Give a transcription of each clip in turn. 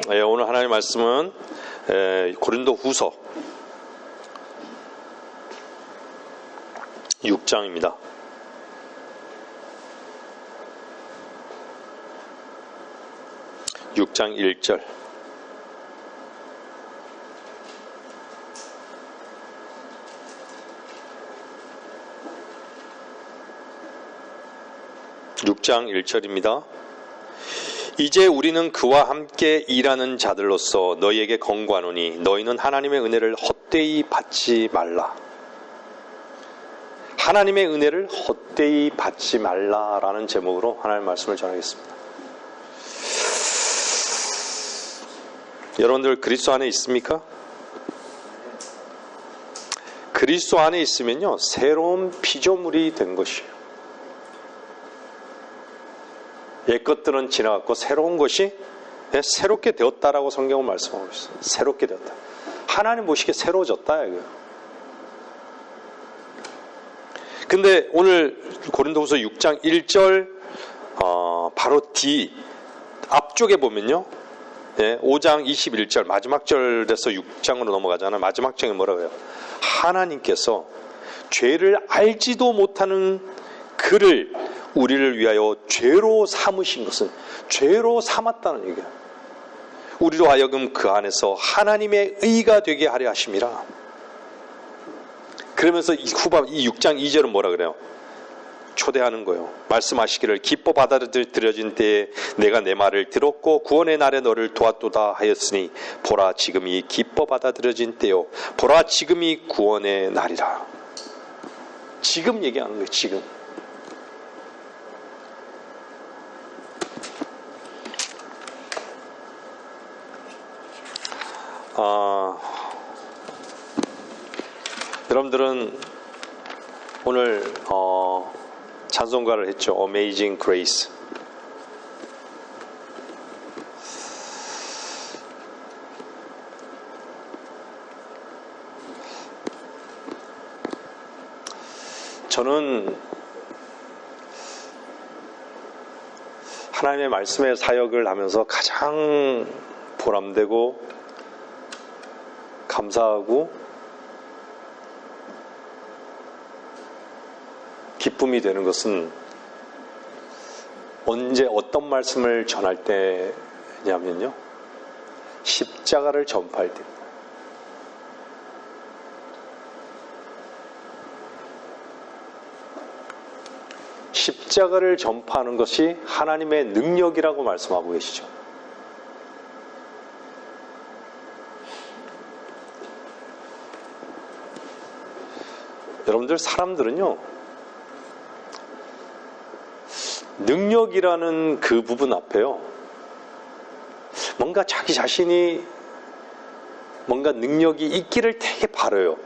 오늘 하나님의 말씀은 고린도 후서 6장입니다. 6장 1절. (6장 1절입니다) 이제 우리는 그와 함께 일하는 자들로서 너희에게 권고하노니 너희는 하나님의 은혜를 헛되이 받지 말라. 하나님의 은혜를 헛되이 받지 말라라는 제목으로 하나님의 말씀을 전하겠습니다. 여러분들 그리스도 안에 있습니까? 그리스도 안에 있으면요, 새로운 피조물이 된 것이에요. 옛것들은 지나갔고 새로운 것이 새롭게 되었다라고 성경은 말씀하고 있어요. 새롭게 되었다. 하나님 보시기에 새로워졌다 이거예요. 근데 오늘 고린도후서 6장 1절 바로 뒤 앞쪽에 보면요, 5장 21절 마지막 절에서 6장으로 넘어가잖아요. 마지막 장에 뭐라고 해요? 하나님께서 죄를 알지도 못하는 그를 우리를 위하여 죄로 삼으신 것은, 죄로 삼았다는 얘기예요. 우리로 하여금 그 안에서 하나님의 의가 되게 하려 하심이라. 그러면서 이 6장 2절은 뭐라 그래요? 초대하는 거예요. 말씀하시기를 기뻐 받아들여진 때에 내가 내 말을 들었고 구원의 날에 너를 도왔도다 하였으니 보라 지금이 기뻐 받아들여진 때요, 보라 지금이 구원의 날이라. 지금 얘기하는 거예요. 지금. 여러분들은 오늘 찬송가를 했죠. Amazing Grace. 저는 하나님의 말씀의 사역을 하면서 가장 보람되고 감사하고 기쁨이 되는 것은 언제 어떤 말씀을 전할 때냐면요, 십자가를 전파할 때입니다. 십자가를 전파하는 것이 하나님의 능력이라고 말씀하고 계시죠. 여러분들, 사람들은요, 능력이라는 그 부분 앞에요, 뭔가 자기 자신이 뭔가 능력이 있기를 되게 바라요.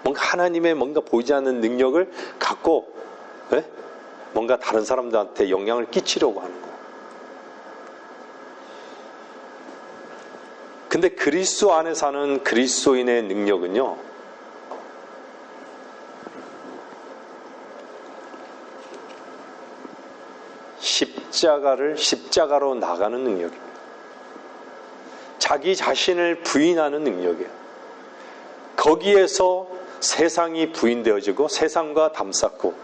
뭔가 하나님의 뭔가 보이지 않는 능력을 갖고 뭔가 다른 사람들한테 영향을 끼치려고 하는 거예요. 근데 그리스도 안에 사는 그리스도인의 능력은요, 십자가로 나가는 능력입니다. 자기 자신을 부인하는 능력이에요. 거기에서 세상이 부인되어지고 세상과 담쌓고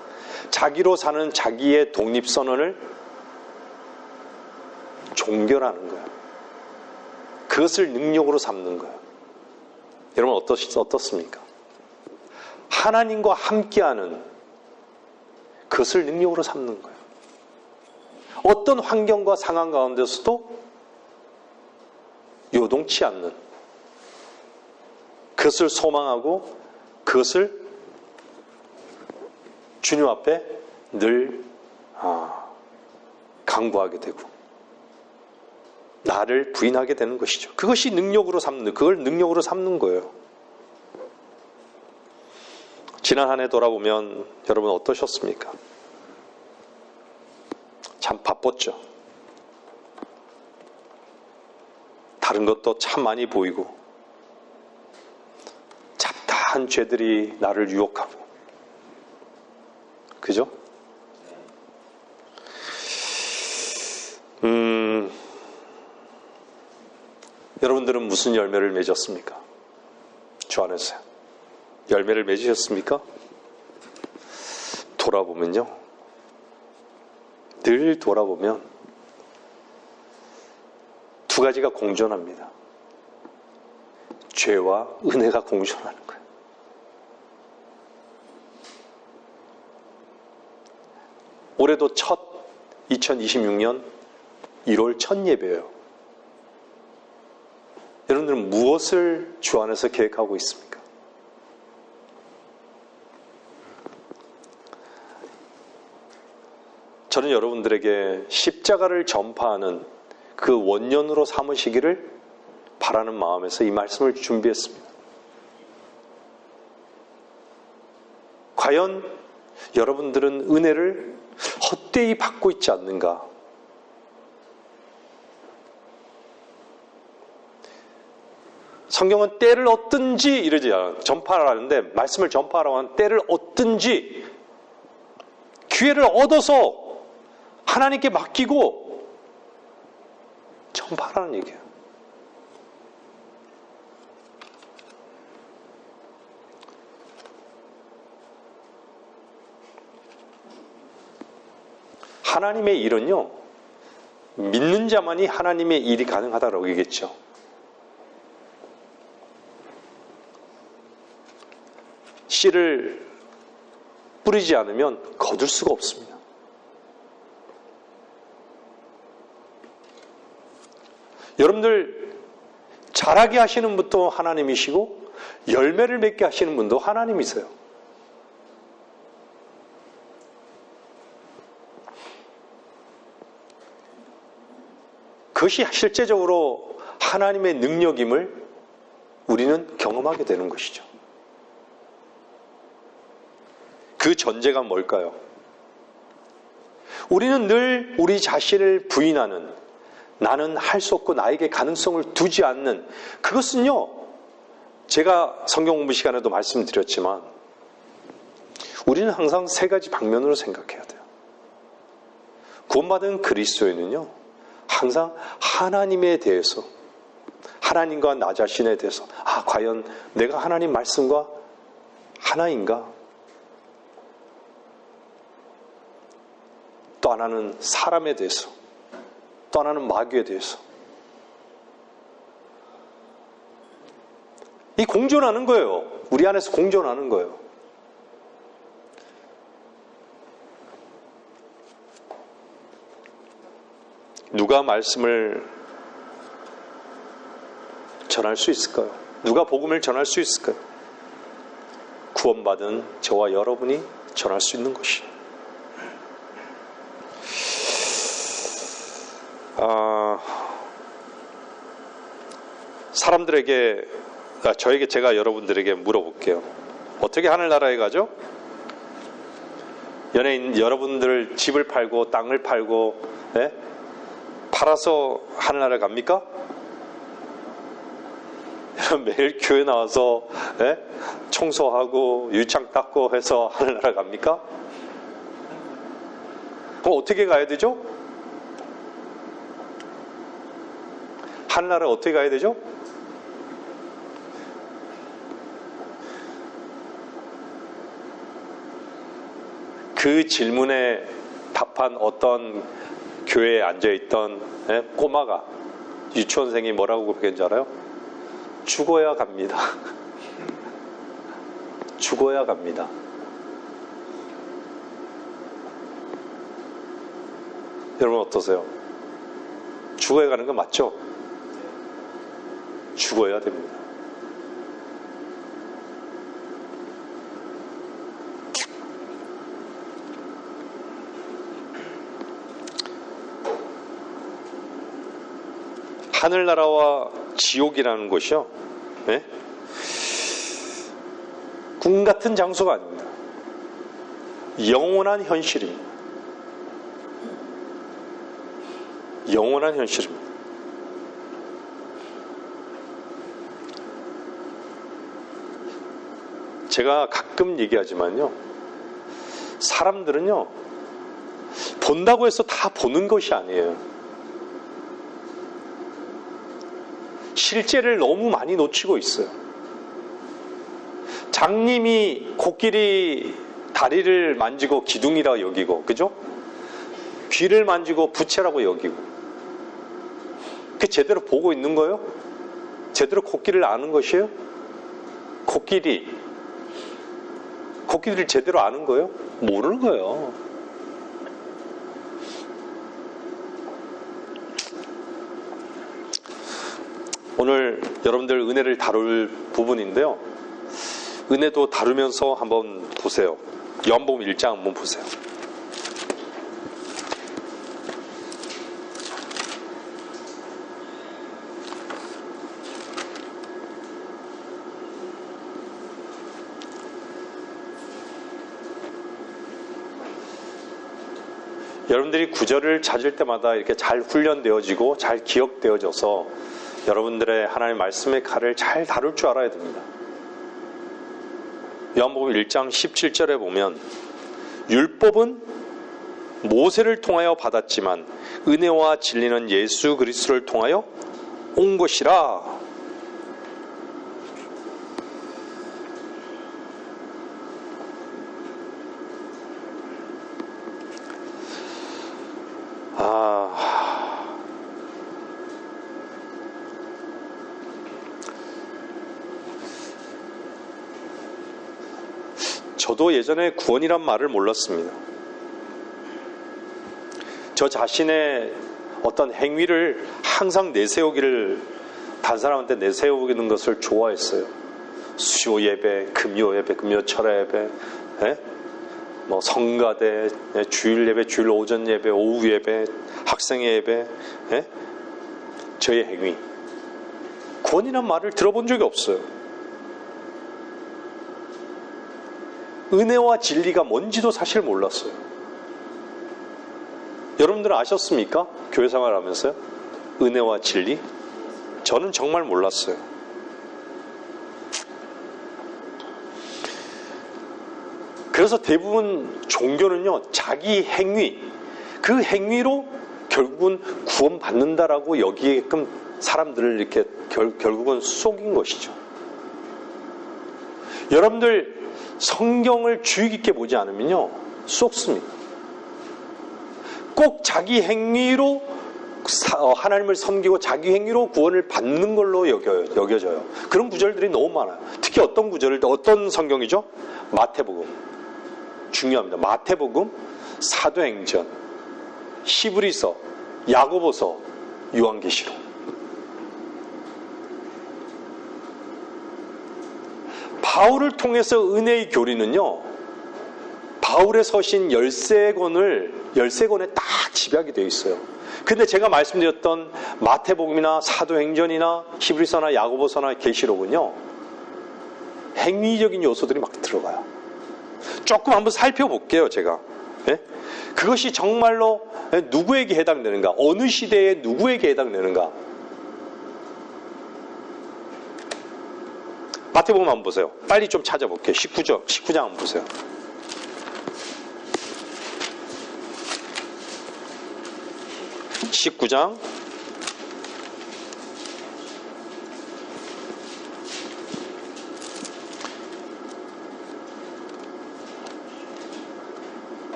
자기로 사는 자기의 독립선언을 종결하는 거예요. 그것을 능력으로 삼는 거예요. 여러분 어떻습니까? 하나님과 함께하는 그것을 능력으로 삼는 거예요. 어떤 환경과 상황 가운데서도 요동치 않는, 그것을 소망하고 그것을 주님 앞에 늘 강구하게 되고 나를 부인하게 되는 것이죠. 그것이 능력으로 삼는, 그걸 능력으로 삼는 거예요. 지난 한 해 돌아보면 여러분 어떠셨습니까? 참 바빴죠. 다른 것도 참 많이 보이고 잡다한 죄들이 나를 유혹하고, 그죠? 여러분들은 무슨 열매를 맺었습니까? 주 안에서요. 열매를 맺으셨습니까? 돌아보면요. 늘 돌아보면 두 가지가 공존합니다. 죄와 은혜가 공존하는 거예요. 올해도 첫 2026년 1월 첫 예배예요. 여러분들은 무엇을 주 안에서 계획하고 있습니까? 저는 여러분들에게 십자가를 전파하는 그 원년으로 삼으시기를 바라는 마음에서 이 말씀을 준비했습니다. 과연 여러분들은 은혜를 헛되이 받고 있지 않는가? 성경은 때를 얻든지 이러지 않아요. 전파를 하는데 말씀을 전파하라고 하는 때를 얻든지 기회를 얻어서 하나님께 맡기고 전파하라는 얘기예요. 하나님의 일은요, 믿는 자만이 하나님의 일이 가능하다고 얘기했죠. 씨를 뿌리지 않으면 거둘 수가 없습니다. 여러분들 자라게 하시는 분도 하나님이시고 열매를 맺게 하시는 분도 하나님이세요. 그것이 실제적으로 하나님의 능력임을 우리는 경험하게 되는 것이죠. 그 전제가 뭘까요? 우리는 늘 우리 자신을 부인하는, 나는 할 수 없고 나에게 가능성을 두지 않는, 그것은요, 제가 성경 공부 시간에도 말씀드렸지만 우리는 항상 세 가지 방면으로 생각해야 돼요. 구원받은 그리스도인은요, 항상 하나님에 대해서, 하나님과 나 자신에 대해서, 과연 내가 하나님 말씀과 하나인가? 또 하나는 사람에 대해서, 또 하나는 마귀에 대해서. 이 공존하는 거예요. 우리 안에서 공존하는 거예요. 누가 말씀을 전할 수 있을까요? 누가 복음을 전할 수 있을까요? 구원받은 저와 여러분이 전할 수 있는 것이에요. 사람들에게, 제가 여러분들에게 물어볼게요. 어떻게 하늘나라에 가죠? 연예인 여러분들 집을 팔고 땅을 팔고, 팔아서 하늘나라에 갑니까? 매일 교회 나와서 청소하고 유창 닦고 해서 하늘나라 갑니까? 그럼 어떻게 가야 되죠? 하늘나라 어떻게 가야 되죠? 그 질문에 답한 어떤 교회에 앉아있던 꼬마가, 유치원생이 뭐라고 그랬는지 알아요? 죽어야 갑니다. 죽어야 갑니다. 여러분 어떠세요? 죽어야 가는 거 맞죠? 죽어야 됩니다. 하늘나라와 지옥이라는 것이요, 꿈 같은 장소가 아닙니다. 영원한 현실입니다. 영원한 현실입니다. 제가 가끔 얘기하지만요, 사람들은요, 본다고 해서 다 보는 것이 아니에요. 실제를 너무 많이 놓치고 있어요. 장님이 코끼리 다리를 만지고 기둥이라 여기고, 그죠? 귀를 만지고 부채라고 여기고, 그 제대로 보고 있는 거예요? 제대로 코끼리를 아는 것이에요? 코끼리를 제대로 아는 거예요? 모르는 거예요. 오늘 여러분들 은혜를 다룰 부분인데요. 은혜도 다루면서 한번 보세요. 요한복음 1장 한번 보세요. 여러분들이 구절을 찾을 때마다 이렇게 잘 훈련되어지고 잘 기억되어져서 여러분들의 하나님의 말씀의 칼을 잘 다룰 줄 알아야 됩니다. 요한복음 1장 17절에 보면 율법은 모세를 통하여 받았지만 은혜와 진리는 예수 그리스도를 통하여 온 것이라. 저도 예전에 구원이란 말을 몰랐습니다. 저 자신의 어떤 행위를 항상 내세우기를, 다른 사람한테 내세우는 것을 좋아했어요. 수요 예배, 금요 예배, 금요 철야 예배, 뭐 성가대, 주일 예배, 주일 오전 예배, 오후 예배, 학생회 예배, 저의 행위. 구원이란 말을 들어본 적이 없어요. 은혜와 진리가 뭔지도 사실 몰랐어요. 여러분들은 아셨습니까? 교회 생활하면서요? 은혜와 진리? 저는 정말 몰랐어요. 그래서 대부분 종교는요, 자기 행위, 그 행위로 결국은 구원받는다라고 여기게끔 사람들을 이렇게 결국은 속인 것이죠. 여러분들 성경을 주의 깊게 보지 않으면요, 쏙습니다. 꼭 자기 행위로 하나님을 섬기고 자기 행위로 구원을 받는 걸로 여겨져요. 그런 구절들이 너무 많아요. 특히 어떤 구절을, 어떤 성경이죠? 마태복음. 중요합니다. 마태복음, 사도행전, 히브리서, 야고보서, 요한계시록. 바울을 통해서 은혜의 교리는요, 바울의 서신 13권에 딱 집약이 되어 있어요. 근데 제가 말씀드렸던 마태복음이나 사도행전이나 히브리서나 야고보서나 계시록은요, 행위적인 요소들이 막 들어가요. 조금 한번 살펴볼게요, 제가. 그것이 정말로 누구에게 해당되는가, 어느 시대에 누구에게 해당되는가. 마태복음 한번 보세요. 빨리 좀 찾아볼게요. 19장 한번 보세요. (19장)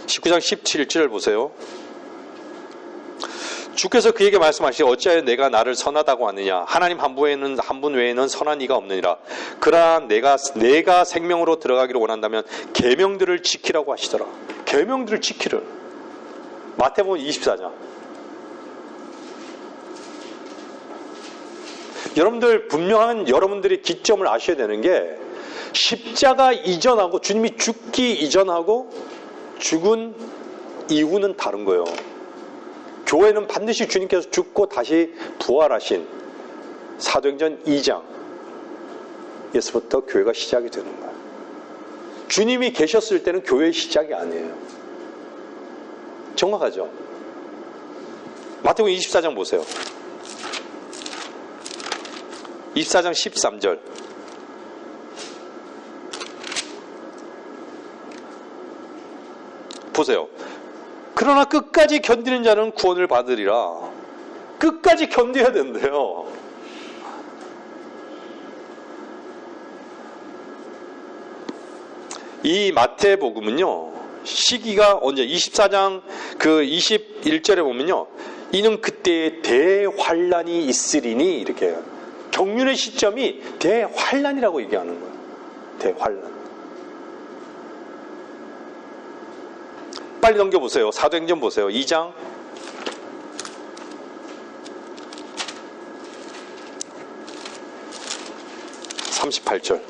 (19장) 17절을 보세요. 주께서 그에게 말씀하시되 어찌하여 내가 나를 선하다고 하느냐. 하나님 한 분 외에는 선한 이가 없느니라. 그러나 내가 생명으로 들어가기를 원한다면 계명들을 지키라고 하시더라. 계명들을 지키를. 마태복음 24장. 여러분들 분명한 여러분들이 기점을 아셔야 되는 게, 십자가 이전하고 주님이 죽기 이전하고 죽은 이후는 다른 거예요. 교회는 반드시 주님께서 죽고 다시 부활하신 사도행전 2장에서부터 교회가 시작이 되는 거예요. 주님이 계셨을 때는 교회의 시작이 아니에요. 정확하죠? 마태복음 24장 보세요. 24장 13절. 보세요. 그러나 끝까지 견디는 자는 구원을 받으리라. 끝까지 견뎌야 된대요. 이 마태복음은요, 시기가 언제 24장 그 21절에 보면요, 이는 그때에 대환란이 있으리니 이렇게 해요. 경륜의 시점이 대환란이라고 얘기하는 거예요. 대환란. 빨리 넘겨보세요. 사도행전 보세요. 2장 38절.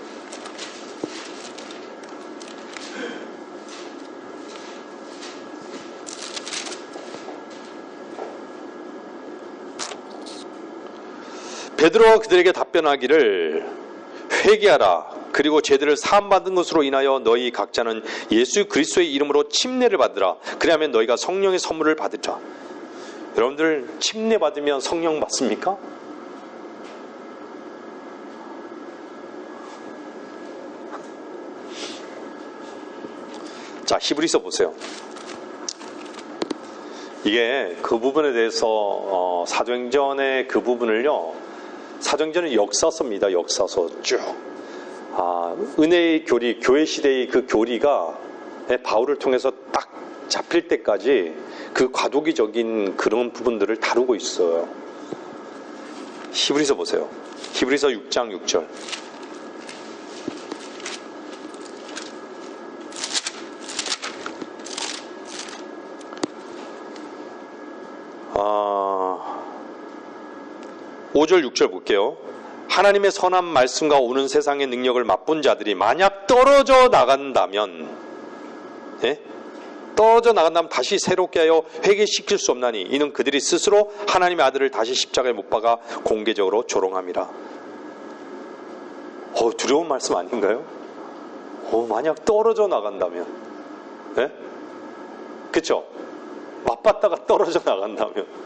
베드로가 그들에게 답변하기를 회개하라. 그리고 죄들을 사함받은 것으로 인하여 너희 각자는 예수 그리스도의 이름으로 침례를 받으라. 그리하면 너희가 성령의 선물을 받으라. 여러분들 침례 받으면 성령 받습니까? 자, 히브리서 보세요. 이게 그 부분에 대해서 사도행전의 그 부분을요, 사도행전은 역사서입니다. 역사서 쭉. 은혜의 교리, 교회 시대의 그 교리가 바울을 통해서 딱 잡힐 때까지 그 과도기적인 그런 부분들을 다루고 있어요. 히브리서 보세요. 히브리서 6장 6절. 아, 5절 6절 볼게요. 하나님의 선한 말씀과 오는 세상의 능력을 맛본 자들이 만약 떨어져 나간다면, 떨어져 나간다면 다시 새롭게 하여 회개시킬 수 없나니 이는 그들이 스스로 하나님의 아들을 다시 십자가에 못 박아 공개적으로 조롱함이라. 두려운 말씀 아닌가요? 만약 떨어져 나간다면, 그쵸? 맞받다가 떨어져 나간다면.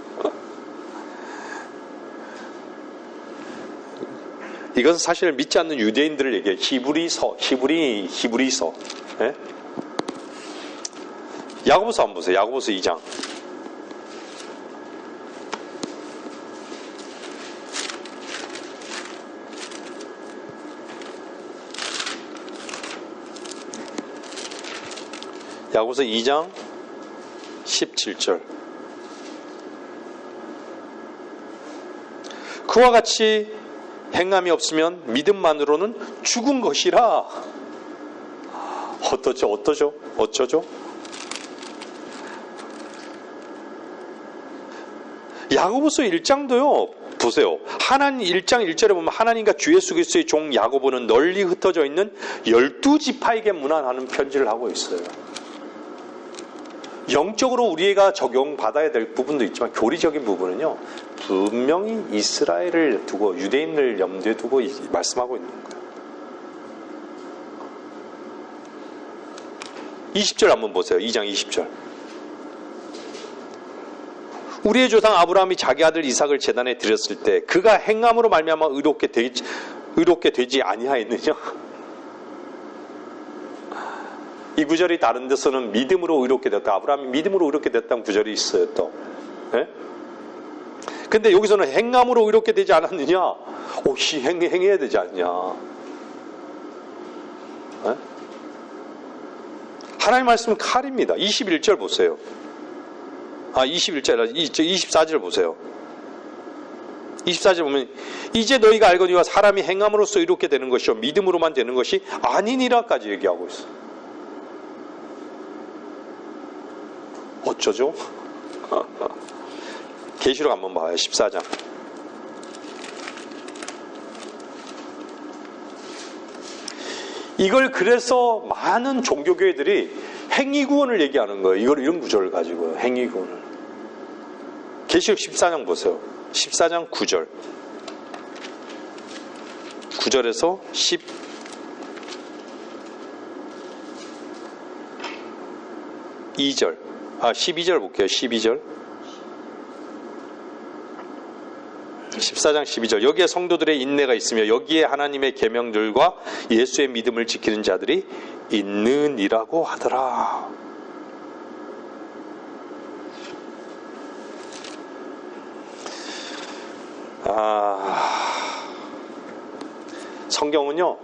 이것은 사실 믿지 않는 유대인들을 얘기해요. 히브리서. 야고보서 한번 보세요. 야고보서 2장. 야고보서 2장 17절. 그와 같이 행함이 없으면 믿음만으로는 죽은 것이라. 어쩌죠? 야고보서 1장도요. 보세요. 하나님 1장 1절에 보면 하나님과 주 예수 그리스도의 종 야고보는 널리 흩어져 있는 12지파에게 문안하는 편지를 하고 있어요. 영적으로 우리가 적용받아야 될 부분도 있지만 교리적인 부분은요, 분명히 이스라엘을 두고 유대인을 염두에 두고 말씀하고 있는 거예요. 20절 한번 보세요. 2장 20절. 우리의 조상 아브라함이 자기 아들 이삭을 제단에 드렸을 때 그가 행함으로 말미암아 의롭게 되지 아니하였느냐? 이 구절이 다른 데서는 믿음으로 의롭게 됐다. 아브라함이 믿음으로 의롭게 됐다는 구절이 있어요. 또. 근데 여기서는 행함으로 의롭게 되지 않았느냐? 행해야 되지 않냐? 하나님 말씀은 칼입니다. 21절 보세요. 21절, 24절 보세요. 24절 보면 이제 너희가 알거니와 사람이 행함으로써 의롭게 되는 것이요 믿음으로만 되는 것이 아니니라까지 얘기하고 있어요. 어쩌죠? 계시록 한번 봐요. 14장. 이걸 그래서 많은 종교교회들이 행위구원을 얘기하는 거예요. 이런 구절을 가지고 행위구원을. 계시록 14장 보세요. 14장 9절. 9절에서 12절. 12절 볼게요. 12절. 14장 12절. 여기에 성도들의 인내가 있으며 여기에 하나님의 계명들과 예수의 믿음을 지키는 자들이 있느니라고 하더라. 성경은요,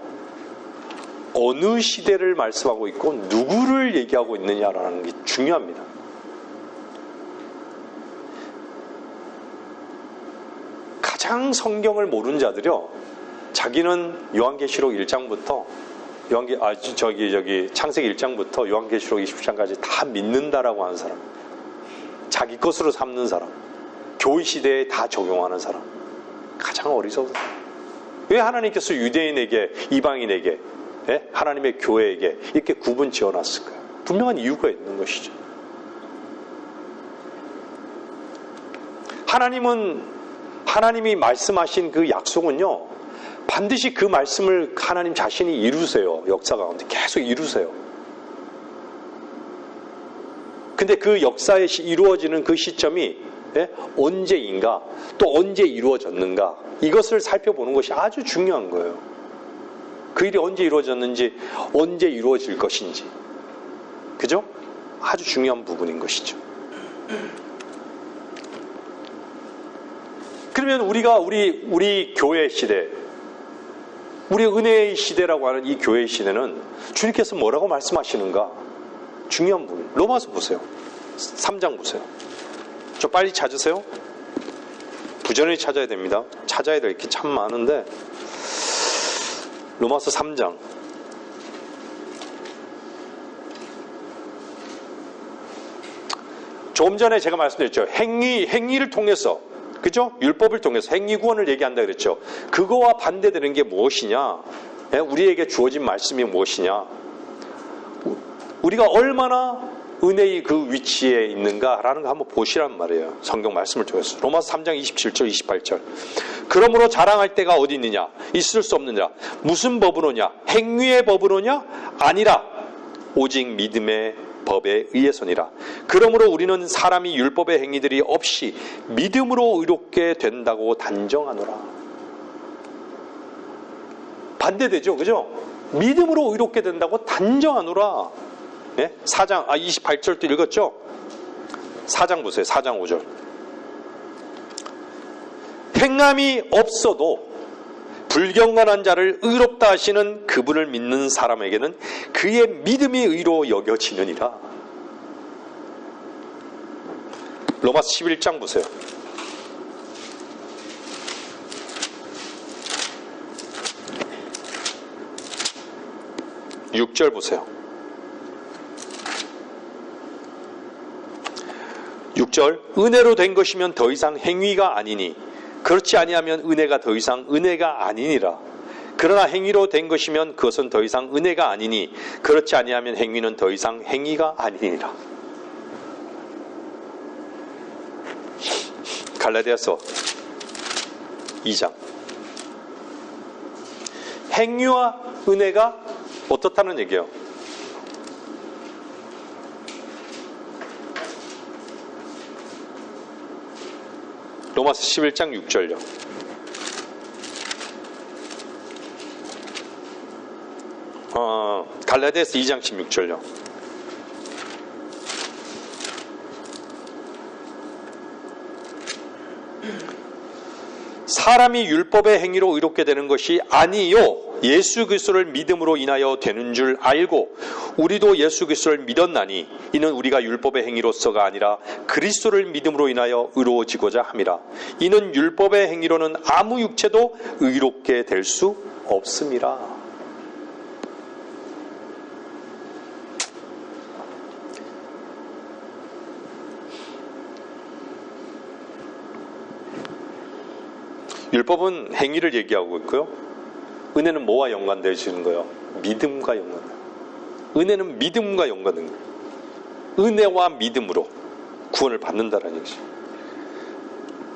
어느 시대를 말씀하고 있고 누구를 얘기하고 있느냐라는 게 중요합니다. 가장 성경을 모르는 자들이요, 자기는 요한계시록 1장부터 창세기 1장부터 요한계시록 20장까지 다 믿는다라고 하는 사람, 자기 것으로 삼는 사람, 교회 시대에 다 적용하는 사람, 가장 어리석은 사람. 왜 하나님께서 유대인에게, 이방인에게, 하나님의 교회에게 이렇게 구분 지어놨을까요? 분명한 이유가 있는 것이죠. 하나님이 말씀하신 그 약속은요, 반드시 그 말씀을 하나님 자신이 이루세요. 역사 가운데 계속 이루세요. 근데 그 역사에 이루어지는 그 시점이 언제인가, 또 언제 이루어졌는가, 이것을 살펴보는 것이 아주 중요한 거예요. 그 일이 언제 이루어졌는지, 언제 이루어질 것인지, 그죠? 아주 중요한 부분인 것이죠. 그러면 우리가 우리 교회 시대, 우리 은혜의 시대라고 하는 이 교회의 시대는 주님께서 뭐라고 말씀하시는가? 중요한 부분. 로마서 보세요. 3장 보세요. 좀 빨리 찾으세요. 부지런히 찾아야 됩니다. 찾아야 될 게 참 많은데, 로마서 3장. 조금 전에 제가 말씀드렸죠. 행위를 통해서, 그죠? 율법을 통해서 행위 구원을 얘기한다 그랬죠. 그거와 반대되는 게 무엇이냐? 우리에게 주어진 말씀이 무엇이냐? 우리가 얼마나 은혜의 그 위치에 있는가라는 거 한번 보시란 말이에요. 성경 말씀을 통해서. 로마서 3장 27절 28절. 그러므로 자랑할 때가 어디 있느냐? 있을 수 없느냐? 무슨 법으로냐? 행위의 법으로냐? 아니라 오직 믿음의 법에 의해서니라. 그러므로 우리는 사람이 율법의 행위들이 없이 믿음으로 의롭게 된다고 단정하노라. 반대되죠, 그죠? 믿음으로 의롭게 된다고 단정하노라. 4장 28절도 읽었죠? 4장 보세요. 4장 5절. 행함이 없어도 불경건한 자를 의롭다 하시는 그분을 믿는 사람에게는 그의 믿음이 의로 여겨지느니라. 로마서 11장 보세요. 6절 보세요. 6절. 은혜로 된 것이면 더 이상 행위가 아니니 그렇지 아니하면 은혜가 더 이상 은혜가 아니니라. 그러나 행위로 된 것이면 그것은 더 이상 은혜가 아니니 그렇지 아니하면 행위는 더 이상 행위가 아니니라. 갈라디아서 2장. 행위와 은혜가 어떻다는 얘기예요? 로마서 11장 6절요. 갈라디아서 2장 16절요. 사람이 율법의 행위로 의롭게 되는 것이 아니요 예수 그리스도를 믿음으로 인하여 되는 줄 알고 우리도 예수 그리스도를 믿었나니 이는 우리가 율법의 행위로서가 아니라 그리스도를 믿음으로 인하여 의로워지고자 함이라. 이는 율법의 행위로는 아무 육체도 의롭게 될 수 없음이라. 율법은 행위를 얘기하고 있고요. 은혜는 뭐와 연관되어지는 거예요? 믿음과 연관돼요. 은혜는 믿음과 연관된 거예요. 은혜와 믿음으로 구원을 받는다라는 얘기죠.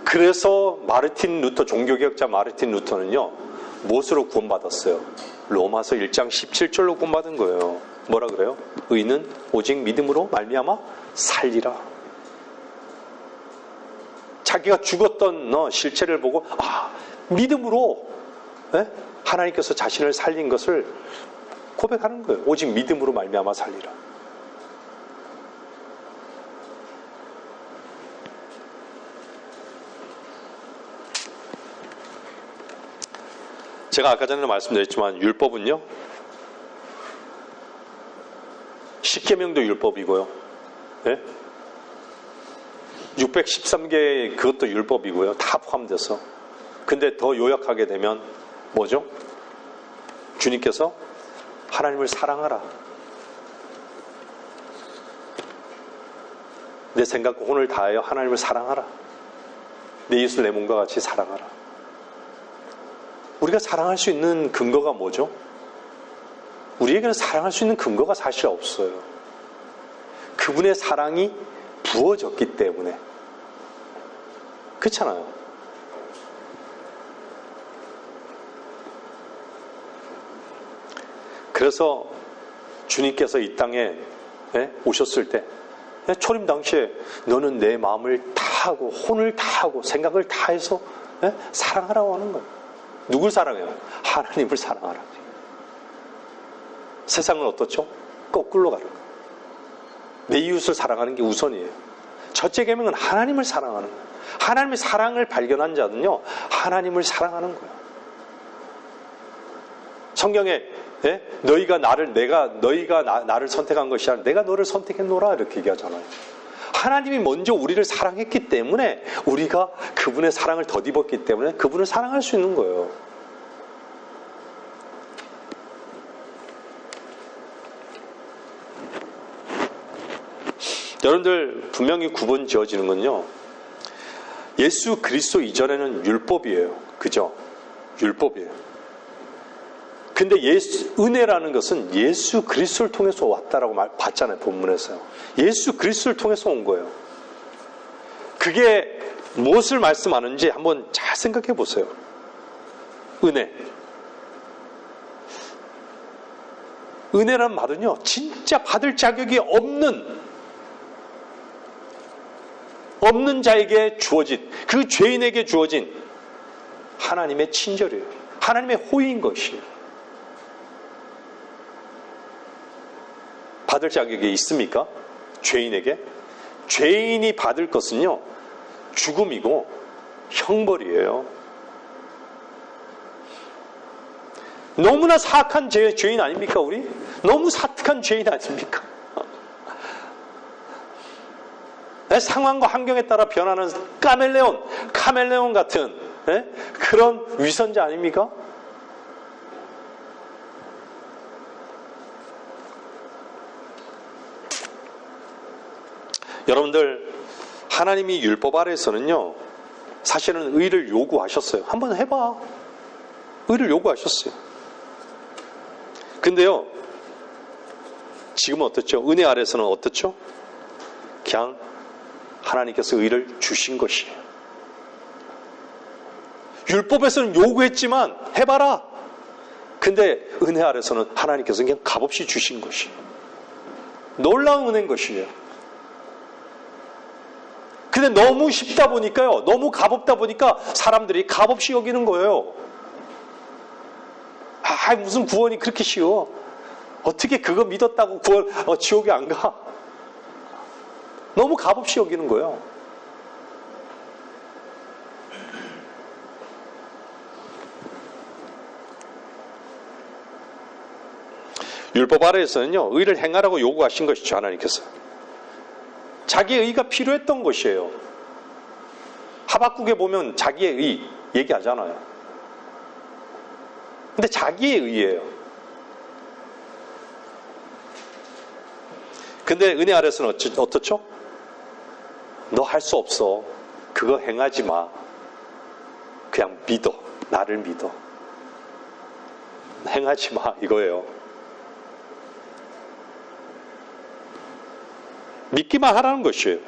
그래서 종교개혁자 마르틴 루터는요, 무엇으로 구원받았어요? 로마서 1장 17절로 구원받은 거예요. 뭐라 그래요? 의는 오직 믿음으로 말미암아 살리라. 자기가 죽었던 실체를 보고 믿음으로 하나님께서 자신을 살린 것을 고백하는 거예요. 오직 믿음으로 말미암아 살리라. 제가 아까 전에 말씀드렸지만 율법은요, 십계명도 율법이고요, 네? 613개 그것도 율법이고요, 다 포함돼서. 근데 더 요약하게 되면 뭐죠? 주님께서 하나님을 사랑하라, 내 생각과 혼을 다하여 하나님을 사랑하라, 내 이웃을 내 몸과 같이 사랑하라. 우리가 사랑할 수 있는 근거가 뭐죠? 우리에게는 사랑할 수 있는 근거가 사실 없어요. 그분의 사랑이 부어졌기 때문에. 그렇잖아요. 그래서 주님께서 이 땅에 오셨을 때 초림 당시에 너는 내 마음을 다하고 혼을 다하고 생각을 다해서 사랑하라고 하는 거예요. 누굴 사랑해요? 하나님을 사랑하라. 세상은 어떻죠? 거꾸로 가는 거예요. 내 이웃을 사랑하는 게 우선이에요. 첫째 계명은 하나님을 사랑하는 거예요. 하나님의 사랑을 발견한 자는요, 하나님을 사랑하는 거예요. 성경에 너희가 나를 선택한 것이 아니라 내가 너를 선택했노라 이렇게 얘기하잖아요. 하나님이 먼저 우리를 사랑했기 때문에 우리가 그분의 사랑을 덧입었기 때문에 그분을 사랑할 수 있는 거예요. 여러분들 분명히 구분 지어지는 건요, 예수 그리스도 이전에는 율법이에요. 그죠? 율법이에요. 근데 은혜라는 것은 예수 그리스도를 통해서 왔다라고 봤잖아요, 본문에서요. 예수 그리스도를 통해서 온 거예요. 그게 무엇을 말씀하는지 한번 잘 생각해 보세요. 은혜. 은혜란 말은요, 진짜 받을 자격이 없는 자에게 주어진, 그 죄인에게 주어진 하나님의 친절이에요. 하나님의 호의인 것이에요. 받을 자격이 있습니까? 죄인에게? 죄인이 받을 것은요, 죽음이고 형벌이에요. 너무나 사악한 죄인 아닙니까, 우리? 너무 사악한 죄인 아닙니까? 상황과 환경에 따라 변하는 카멜레온 같은 그런 위선자 아닙니까? 여러분들, 하나님이 율법 아래에서는요, 사실은 의를 요구하셨어요. 한번 해봐. 의를 요구하셨어요. 근데요, 지금은 어떻죠? 은혜 아래에서는 어떻죠? 그냥 하나님께서 의를 주신 것이에요. 율법에서는 요구했지만 해봐라. 근데 은혜 아래서는 하나님께서 그냥 값없이 주신 것이에요. 놀라운 은혜인 것이에요. 근데 너무 쉽다 보니까요, 너무 값없다 보니까 사람들이 값없이 여기는 거예요. 무슨 구원이 그렇게 쉬워? 어떻게 그거 믿었다고 지옥에 안 가? 너무 값없이 여기는 거예요. 율법 아래에서는요, 의를 행하라고 요구하신 것이죠, 하나님께서. 자기의 의가 필요했던 것이에요. 하박국에 보면 자기의 의 얘기하잖아요. 근데 자기의 의예요. 근데 은혜 아래서는 어떻죠? 너 할 수 없어. 그거 행하지 마. 그냥 믿어. 나를 믿어. 행하지 마. 이거예요. 믿기만 하라는 것이에요.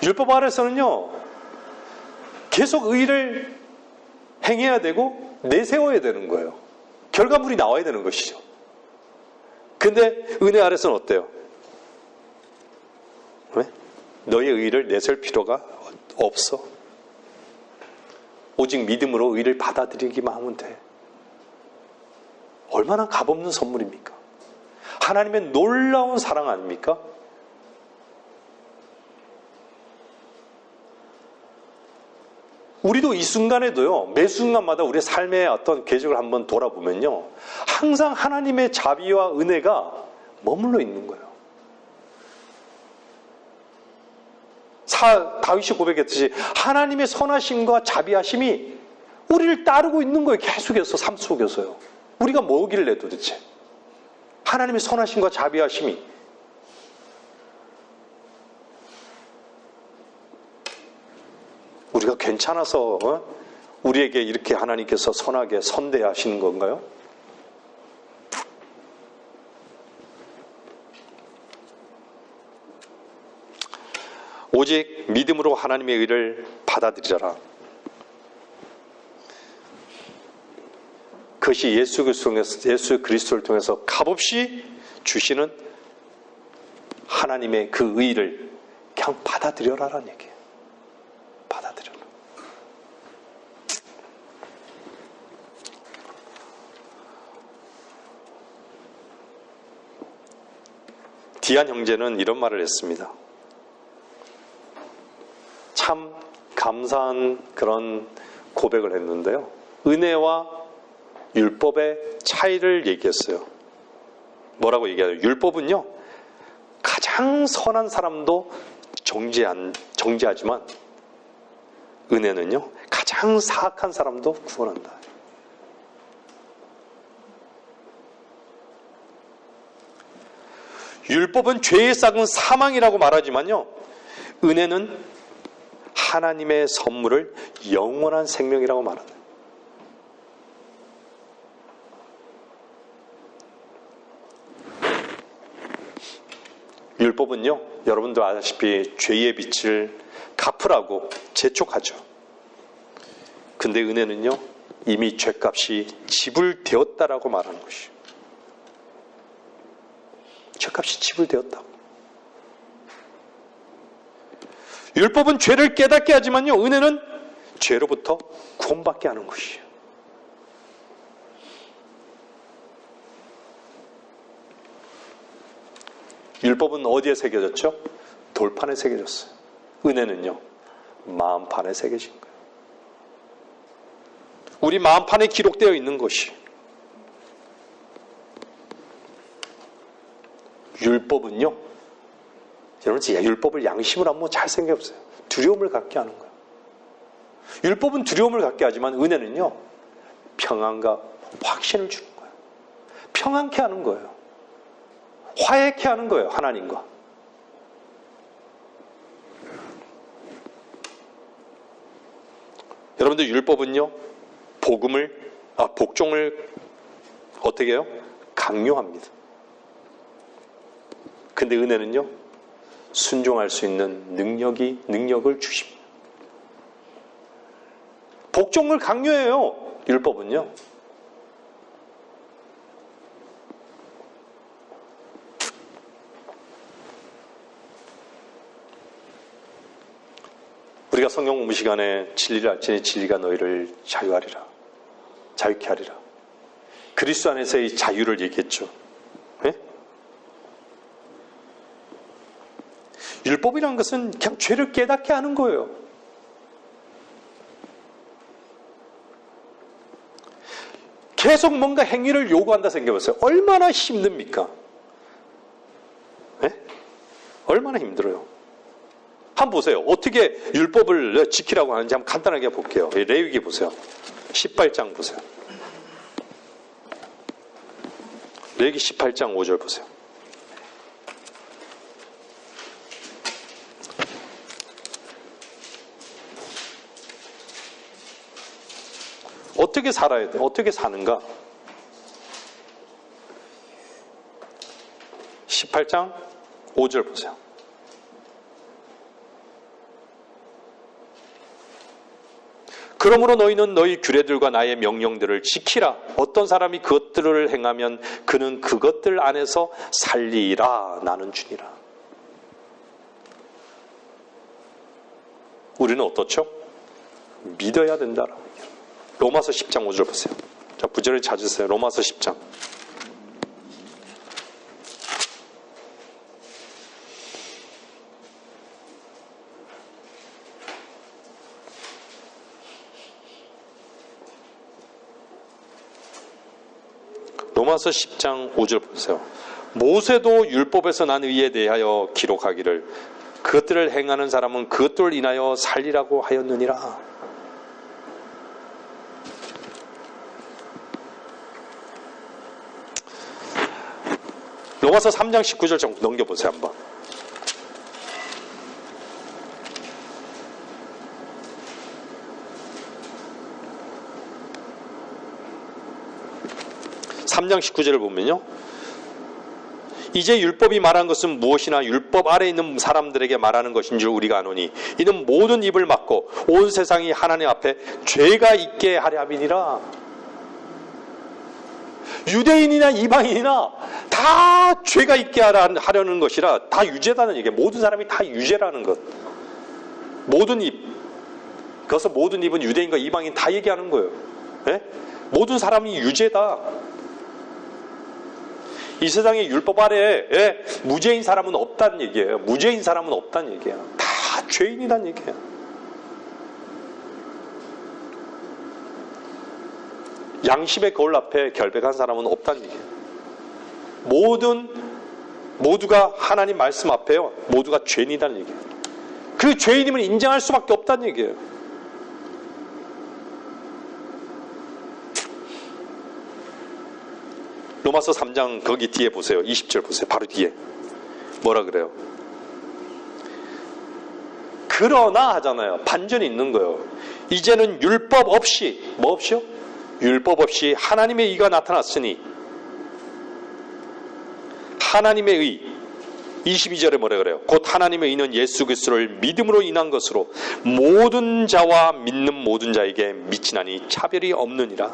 율법 아래서는요, 계속 의를 행해야 되고 내세워야 되는 거예요. 결과물이 나와야 되는 것이죠. 근데 은혜 아래서는 어때요? 왜? 너의 의를 내세울 필요가 없어. 오직 믿음으로 의를 받아들이기만 하면 돼. 얼마나 값없는 선물입니까? 하나님의 놀라운 사랑 아닙니까? 우리도 이 순간에도요, 매 순간마다 우리의 삶의 어떤 궤적을 한번 돌아보면요, 항상 하나님의 자비와 은혜가 머물러 있는 거예요. 다윗이 고백했듯이 하나님의 선하심과 자비하심이 우리를 따르고 있는 거예요. 계속해서 삶 속에서요. 우리가 뭐길래 도대체? 하나님의 선하심과 자비하심이 우리가 괜찮아서 우리에게 이렇게 하나님께서 선하게 선대하시는 건가요? 오직 믿음으로 하나님의 의를 받아들이라. 그것이 예수 그리스도를 통해서 값없이 주시는 하나님의 그 의를 그냥 받아들여라라는 얘기예요. 받아들여라. 디안 형제는 이런 말을 했습니다. 참 감사한 그런 고백을 했는데요. 은혜와 율법의 차이를 얘기했어요. 뭐라고 얘기하죠? 율법은요, 가장 선한 사람도 정죄하지만 은혜는요, 가장 사악한 사람도 구원한다. 율법은 죄의 싹은 사망이라고 말하지만요, 은혜는 하나님의 선물을 영원한 생명이라고 말합니다. 율법은요, 여러분들 아시다시피 죄의 빛을 갚으라고 재촉하죠. 근데 은혜는요, 이미 죄값이 지불되었다라고 말하는 것이에요. 죄값이 지불되었다고. 율법은 죄를 깨닫게 하지만요, 은혜는 죄로부터 구원받게 하는 것이에요. 율법은 어디에 새겨졌죠? 돌판에 새겨졌어요. 은혜는요, 마음판에 새겨진 거예요. 우리 마음판에 기록되어 있는 것이. 율법은요, 여러분, 율법을 양심으로 한번 잘 생각해보세요. 두려움을 갖게 하는 거예요. 율법은 두려움을 갖게 하지만 은혜는요, 평안과 확신을 주는 거예요. 평안케 하는 거예요. 화해케 하는 거예요, 하나님과. 여러분들, 율법은요, 복종을 어떻게 해요? 강요합니다. 근데 은혜는요, 순종할 수 있는 능력을 주십니다. 복종을 강요해요, 율법은요. 우리가 성경 공부 시간에 진리를 알지니 진리가 너희를 자유케 하리라. 그리스도 안에서의 자유를 얘기했죠. 네? 율법이란 것은 그냥 죄를 깨닫게 하는 거예요. 계속 뭔가 행위를 요구한다 생각해보세요. 얼마나 힘듭니까? 네? 얼마나 힘들어요. 한번 보세요. 어떻게 율법을 지키라고 하는지 한번 간단하게 볼게요. 레위기 보세요. 18장 보세요. 레위기 18장 5절 보세요. 어떻게 살아야 돼? 어떻게 사는가? 18장 5절 보세요. 그러므로 너희는 너희 규례들과 나의 명령들을 지키라. 어떤 사람이 그것들을 행하면 그는 그것들 안에서 살리라. 나는 주니라. 우리는 어떻죠? 믿어야 된다. 로마서 10장 5절 보세요. 자, 부절을 찾으세요. 로마서 10장. 로마서 10장 5절 보세요. 모세도 율법에서 난 의에 대하여 기록하기를 그것들을 행하는 사람은 그것들을 인하여 살리라고 하였느니라. 로마서 3장 19절 좀 넘겨보세요 한번. (3장 19절을) 보면요, 이제 율법이 말한 것은 무엇이나 율법 아래 있는 사람들에게 말하는 것인 줄 우리가 아노니 이는 모든 입을 막고 온 세상이 하나님 앞에 죄가 있게 하려 함이니라. 유대인이나 이방인이나 다 죄가 있게 하려는 것이라. 다 유죄다는 얘기예요. 모든 사람이 다 유죄라는 것. 모든 입. 그래서 모든 입은 유대인과 이방인 다 얘기하는 거예요. 네? 모든 사람이 유죄다. 이 세상에 율법 아래에 무죄인 사람은 없다는 얘기예요. 무죄인 사람은 없다는 얘기예요. 다 죄인이란 얘기예요. 양심의 거울 앞에 결백한 사람은 없다는 얘기예요. 모두가 하나님 말씀 앞에요. 모두가 죄인이라는 얘기예요. 그 죄인임을 인정할 수밖에 없다는 얘기예요. 로마서 3장 거기 뒤에 보세요. 20절 보세요. 바로 뒤에 뭐라 그래요? 그러나 하잖아요. 반전이 있는 거예요. 이제는 율법 없이, 뭐 없이요? 율법 없이 하나님의 의가 나타났으니 하나님의 의, 22절에 뭐라 그래요? 곧 하나님의 의는 예수 그리스도를 믿음으로 인한 것으로 모든 자와 믿는 모든 자에게 미치나니 차별이 없느니라.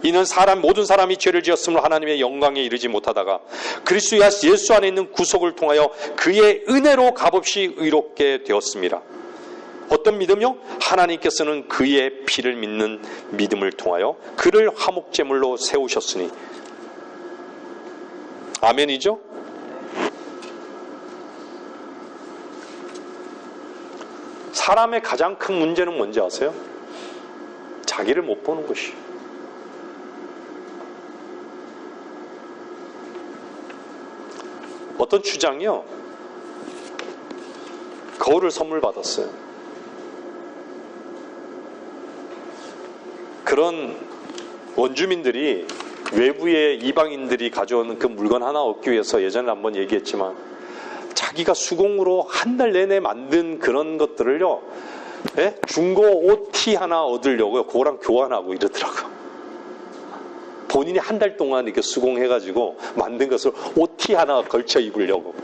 이는 모든 사람이 죄를 지었으므로 하나님의 영광에 이르지 못하다가 그리스도 예수 안에 있는 구속을 통하여 그의 은혜로 값없이 의롭게 되었습니다. 어떤 믿음이요? 하나님께서는 그의 피를 믿는 믿음을 통하여 그를 화목제물로 세우셨으니. 아멘이죠? 사람의 가장 큰 문제는 뭔지 아세요? 자기를 못 보는 것이에요. 어떤 주장이요, 거울을 선물 받았어요. 그런 원주민들이 외부의 이방인들이 가져온 그 물건 하나 얻기 위해서 예전에 한번 얘기했지만 자기가 수공으로 한 달 내내 만든 그런 것들을요, 중고 옷 티 하나 얻으려고요, 그거랑 교환하고 이러더라고요. 본인이 한 달 동안 이렇게 수공해가지고 만든 것을 옷 티 하나 걸쳐 입으려고.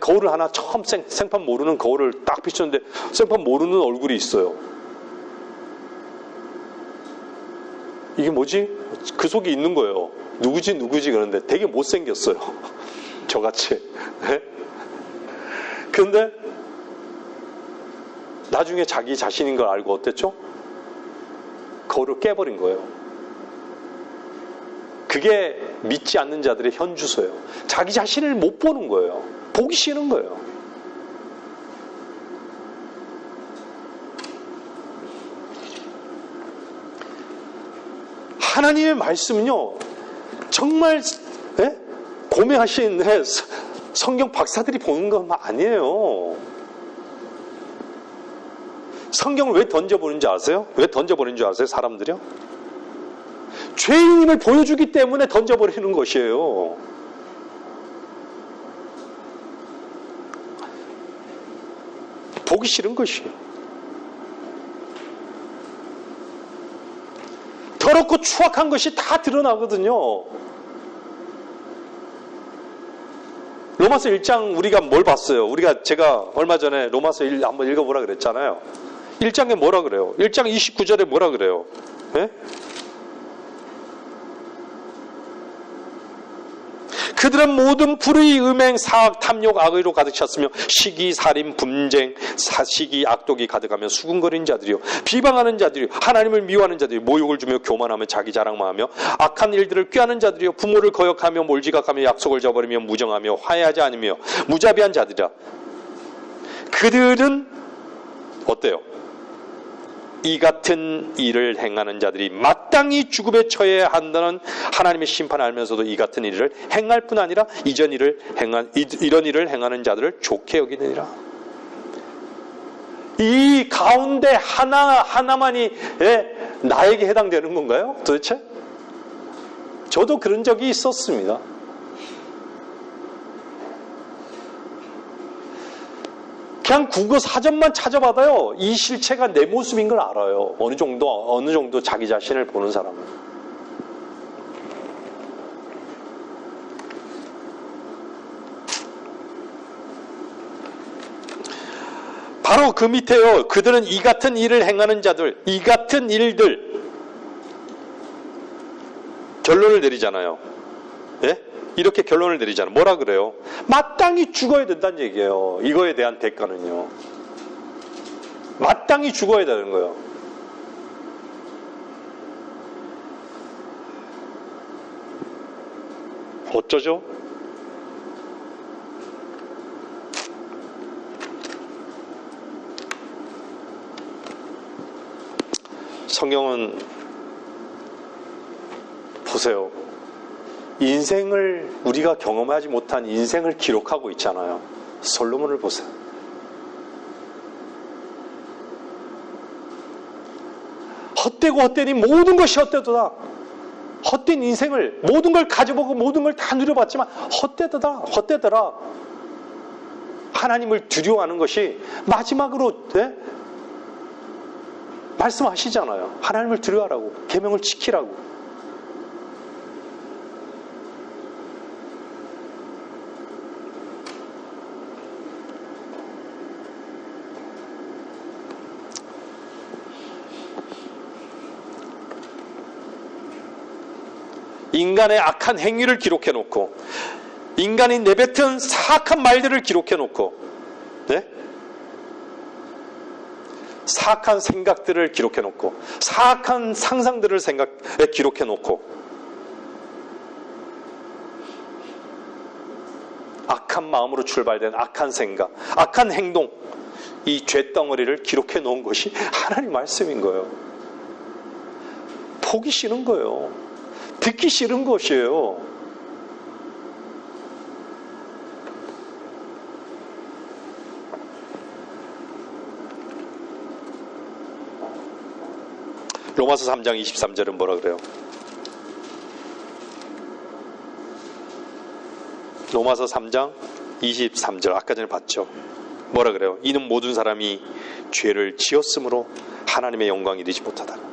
거울을 하나 처음 생판 모르는 거울을 딱 비쳤는데 생판 모르는 얼굴이 있어요. 이게 뭐지? 그 속에 있는 거예요. 누구지 그러는데 되게 못생겼어요. 저같이. 그런데 나중에 자기 자신인 걸 알고 어땠죠? 거울을 깨버린 거예요. 그게 믿지 않는 자들의 현주소예요. 자기 자신을 못 보는 거예요. 보기 싫은 거예요. 하나님의 말씀은요, 정말 고매하신 성경 박사들이 보는 건 아니에요. 성경을 왜 던져보는지 아세요? 왜 던져버리는 줄 아세요? 사람들이요? 죄인임을 보여주기 때문에 던져버리는 것이에요. 보기 싫은 것이에요. 더럽고 추악한 것이 다 드러나거든요. 로마서 1장 우리가 뭘 봤어요? 제가 얼마 전에 로마서 1 한번 읽어보라 그랬잖아요. 1장에 뭐라 그래요? 1장 29절에 뭐라 그래요? 그들은 모든 불의, 음행, 사악, 탐욕, 악의로 가득 찼으며 시기, 살인, 분쟁, 시기, 악독이 가득하며 수군거리는 자들이요, 비방하는 자들이요, 하나님을 미워하는 자들이요, 모욕을 주며 교만하며 자기 자랑만 하며 악한 일들을 꾀하는 자들이요, 부모를 거역하며 몰지각하며 약속을 저버리며 무정하며 화해하지 않으며 무자비한 자들이라. 그들은 어때요? 이 같은 일을 행하는 자들이 마땅히 죽음에 처해야 한다는 하나님의 심판을 알면서도 이 같은 일을 행할 뿐 아니라 이런 일을 행하는 자들을 좋게 여기느니라. 이 가운데 하나만이 나에게 해당되는 건가요? 도대체? 저도 그런 적이 있었습니다. 그냥 국어 사전만 찾아봐도요, 이 실체가 내 모습인 걸 알아요. 어느 정도 자기 자신을 보는 사람은. 바로 그 밑에요. 그들은 이 같은 일을 행하는 자들, 이 같은 일들 결론을 내리잖아요. 예? 이렇게 결론을 내리잖아요. 뭐라 그래요? 마땅히 죽어야 된다는 얘기예요. 이거에 대한 대가는요. 마땅히 죽어야 되는 거예요. 어쩌죠? 성경은 보세요. 인생을 우리가 경험하지 못한 인생을 기록하고 있잖아요. 솔로몬을 보세요. 헛되고 헛되니 모든 것이 헛되도다. 헛된 인생을 모든 걸 가져보고 모든 걸 다 누려봤지만 헛되더라. 하나님을 두려워하는 것이 마지막으로 말씀하시잖아요. 하나님을 두려워하라고, 계명을 지키라고. 인간의 악한 행위를 기록해놓고, 인간이 내뱉은 사악한 말들을 기록해놓고, 사악한 생각들을 기록해놓고, 사악한 상상들을 기록해놓고, 악한 마음으로 출발된 악한 생각, 악한 행동, 이 죄덩어리를 기록해놓은 것이 하나님 말씀인 거예요. 보기 싫은 거예요. 듣기 싫은 것이에요. 로마서 3장 23절은 뭐라 그래요? 로마서 3장 23절 아까 전에 봤죠? 뭐라 그래요? 이는 모든 사람이 죄를 지었으므로 하나님의 영광이 이르지 못하다.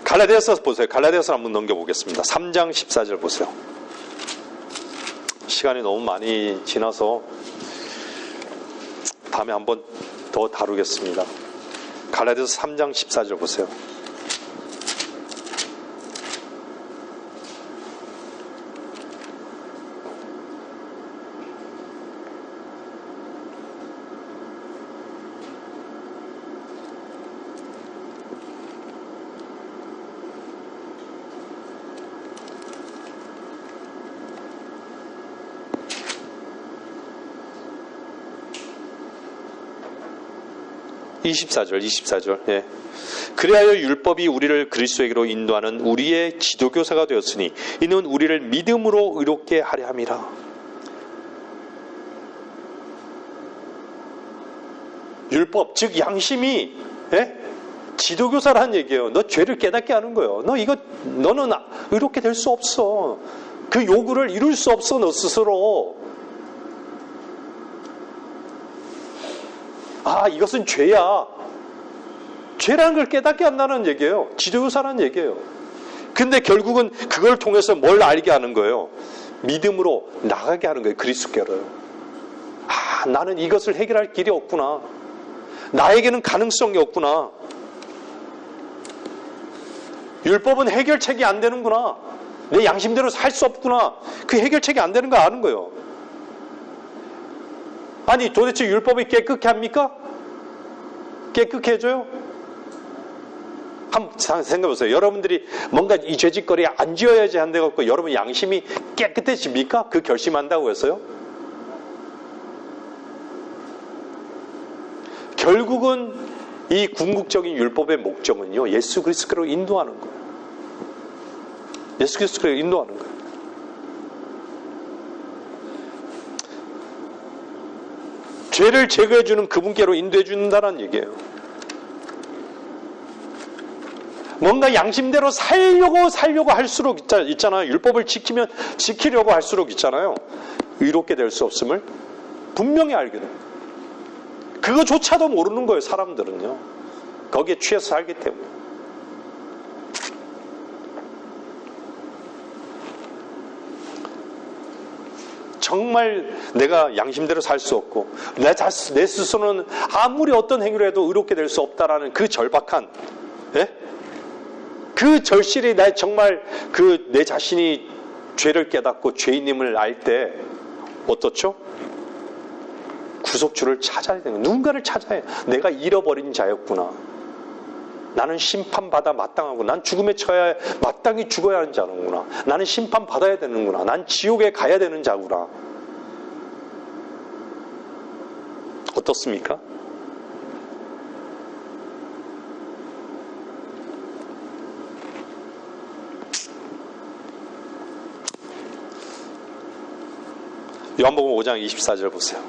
갈라디아서 보세요. 갈라디아서 한번 넘겨보겠습니다. 3장 14절 보세요. 시간이 너무 많이 지나서 다음에 한번 더 다루겠습니다. 갈라디아서 3장 14절 보세요. (24절) 예. 그리하여 율법이 우리를 그리스도에게로 인도하는 우리의 지도교사가 되었으니 이는 우리를 믿음으로 의롭게 하려 함이라. 율법 즉 양심이 지도교사라는 얘기예요. 너 죄를 깨닫게 하는 거예요. 너는 의롭게 될 수 없어. 그 요구를 이룰 수 없어. 너 스스로. 이것은 죄야. 죄라는 걸 깨닫게 한다는 얘기예요. 지도교사라는 얘기예요. 근데 결국은 그걸 통해서 뭘 알게 하는 거예요? 믿음으로 나가게 하는 거예요. 그리스도께로요. 나는 이것을 해결할 길이 없구나. 나에게는 가능성이 없구나. 율법은 해결책이 안 되는구나. 내 양심대로 살 수 없구나. 그 해결책이 안 되는 거 아는 거예요. 아니 도대체 율법이 깨끗게 합니까? 깨끗게 해줘요? 한번 생각해보세요. 여러분들이 뭔가 이 죄짓거리 안 지어야지 한데 갖고 여러분 양심이 깨끗해집니까? 그 결심한다고 해서요? 결국은 이 궁극적인 율법의 목적은요, 예수 그리스도로 인도하는 거예요. 예수 그리스도로 인도하는 거예요. 죄를 제거해주는 그분께로 인도해준다는 얘기예요. 뭔가 양심대로 살려고 할수록 있잖아요. 율법을 지키려고 할수록 있잖아요. 의롭게 될 수 없음을 분명히 알게 됩니다. 그거조차도 모르는 거예요, 사람들은요. 거기에 취해서 살기 때문에. 정말 내가 양심대로 살 수 없고 내 스스로는 아무리 어떤 행위를 해도 의롭게 될 수 없다라는 그 절박한, 예? 그 절실히 정말 내 자신이 죄를 깨닫고 죄인임을 알 때 어떻죠? 구속주를 찾아야 되는 거예요. 누군가를 찾아야 해요. 내가 잃어버린 자였구나. 나는 심판받아 마땅하고 난 죽음에 처해 마땅히 죽어야 하는 자는구나. 나는 심판받아야 되는구나. 난 지옥에 가야 되는 자구나. 어떻습니까? 요한복음 5장 24절 보세요.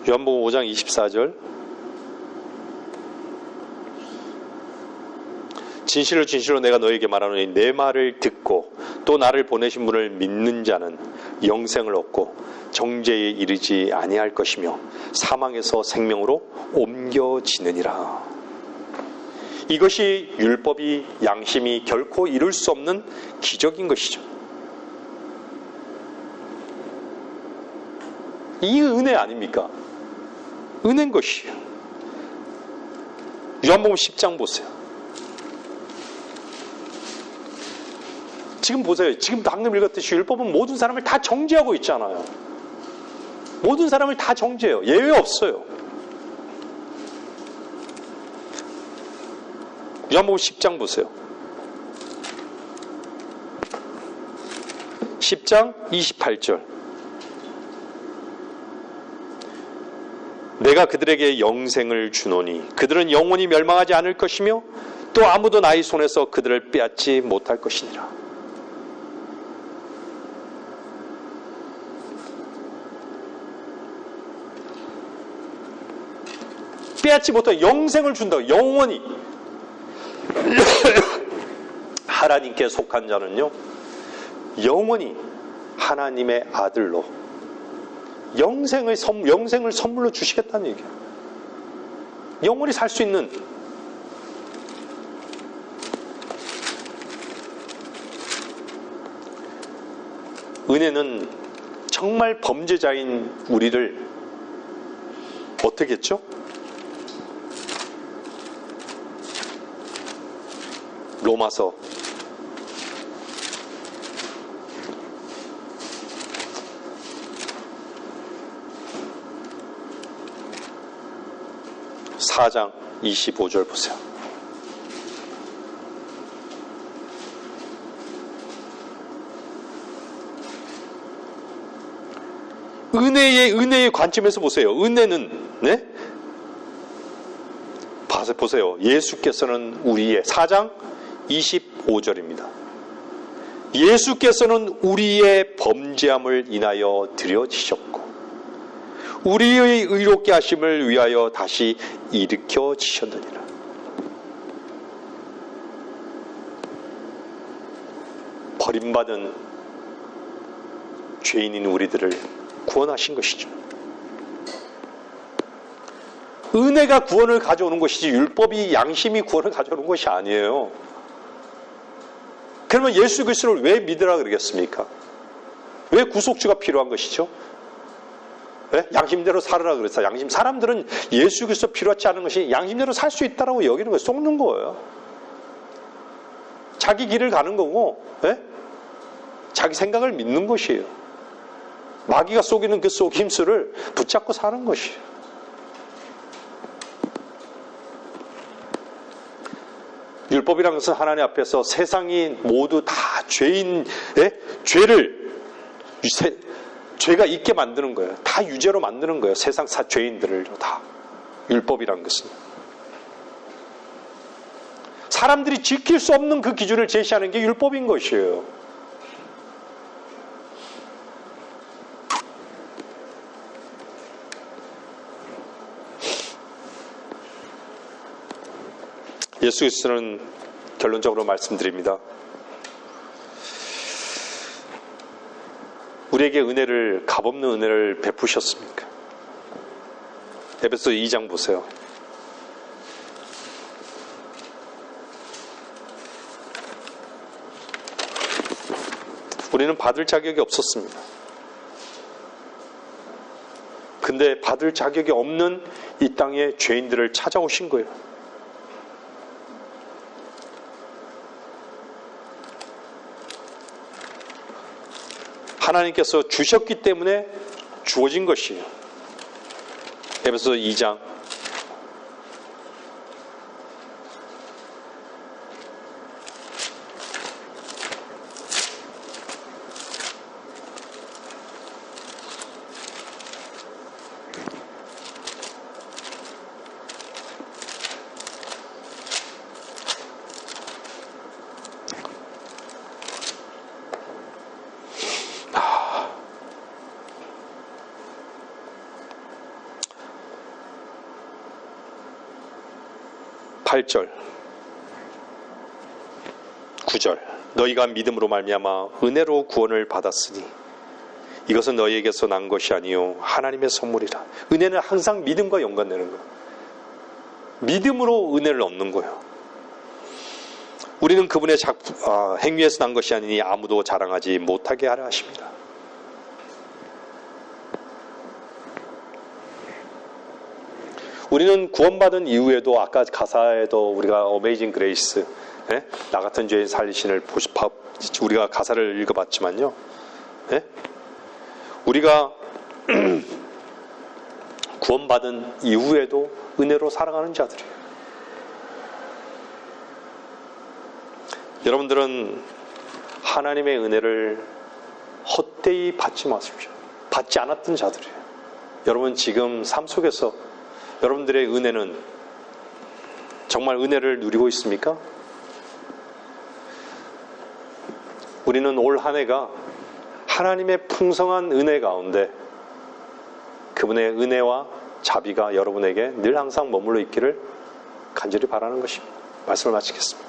요한복음 5장 24절. 진실로 진실로 내가 너에게 말하노니 내 말을 듣고 또 나를 보내신 분을 믿는 자는 영생을 얻고 정죄에 이르지 아니할 것이며 사망에서 생명으로 옮겨지느니라. 이것이 율법이 양심이 결코 이룰 수 없는 기적인 것이죠. 이 은혜 아닙니까? 은혜인 것이에요. 요한복음 10장 보세요. 지금 보세요. 지금 방금 읽었듯이 율법은 모든 사람을 다 정죄하고 있잖아요. 모든 사람을 다 정죄해요. 예외 없어요. 요한복음 10장 보세요. 10장 28절. 내가 그들에게 영생을 주노니 그들은 영원히 멸망하지 않을 것이며 또 아무도 나의 손에서 그들을 빼앗지 못할 것이니라. 빼앗지 못할 영생을 준다고. 영원히. 하나님께 속한 자는요, 영원히 하나님의 아들로 영생을 선물로 주시겠다는 얘기예요. 영원히 살 수 있는. 은혜는 정말 범죄자인 우리를 어떻게 했죠? 로마서 4장 25절 보세요. 은혜의 관점에서 보세요. 은혜는, 네? 보세요. 예수께서는 우리의 4장 25절입니다. 예수께서는 우리의 범죄함을 인하여 드려지셨고 우리의 의롭게 하심을 위하여 다시 일으켜지셨느니라. 버림받은 죄인인 우리들을 구원하신 것이죠. 은혜가 구원을 가져오는 것이지 율법이 양심이 구원을 가져오는 것이 아니에요. 그러면 예수 그리스도를 왜 믿으라 그러겠습니까? 왜 구속주가 필요한 것이죠? 네? 양심대로 살으라 그랬어요. 사람들은 예수 그리스도 필요하지 않은 것이 양심대로 살 수 있다라고 여기는 거예요. 속는 거예요. 자기 길을 가는 거고, 네? 자기 생각을 믿는 것이에요. 마귀가 속이는 그 속임수를 붙잡고 사는 것이에요. 율법이라는 것은 하나님 앞에서 세상이 모두 다 죄가 있게 만드는 거예요. 다 유죄로 만드는 거예요. 세상 죄인들을 다. 율법이라는 것은. 사람들이 지킬 수 없는 그 기준을 제시하는 게 율법인 것이에요. 예수 그리스도는 결론적으로 말씀드립니다. 우리에게 값없는 은혜를 베푸셨습니까? 에베소 2장 보세요. 우리는 받을 자격이 없었습니다. 근데 받을 자격이 없는 이 땅에 죄인들을 찾아오신 거예요. 하나님께서 주셨기 때문에 주어진 것이에요. 에베소 2장 (8절) 9절 너희가 믿음으로 말미암아 은혜로 구원을 받았으니 이것은 너희에게서 난 것이 아니요 하나님의 선물이라. 은혜는 항상 믿음과 연관되는 거예요. 믿음으로 은혜를 얻는 거예요. 우리는 그분의 행위에서 난 것이 아니니 아무도 자랑하지 못하게 하려 하십니다. 우리는 구원받은 이후에도 아까 가사에도 우리가 어메이징 그레이스, 나 같은 죄인 살리신을 우리가 가사를 읽어봤지만요. 우리가 구원받은 이후에도 은혜로 살아가는 자들이에요. 여러분들은 하나님의 은혜를 헛되이 받지 마십시오. 받지 않았던 자들이에요. 여러분 지금 삶 속에서 여러분들의 은혜는 정말 은혜를 누리고 있습니까? 우리는 올 한 해가 하나님의 풍성한 은혜 가운데 그분의 은혜와 자비가 여러분에게 늘 항상 머물러 있기를 간절히 바라는 것입니다. 말씀을 마치겠습니다.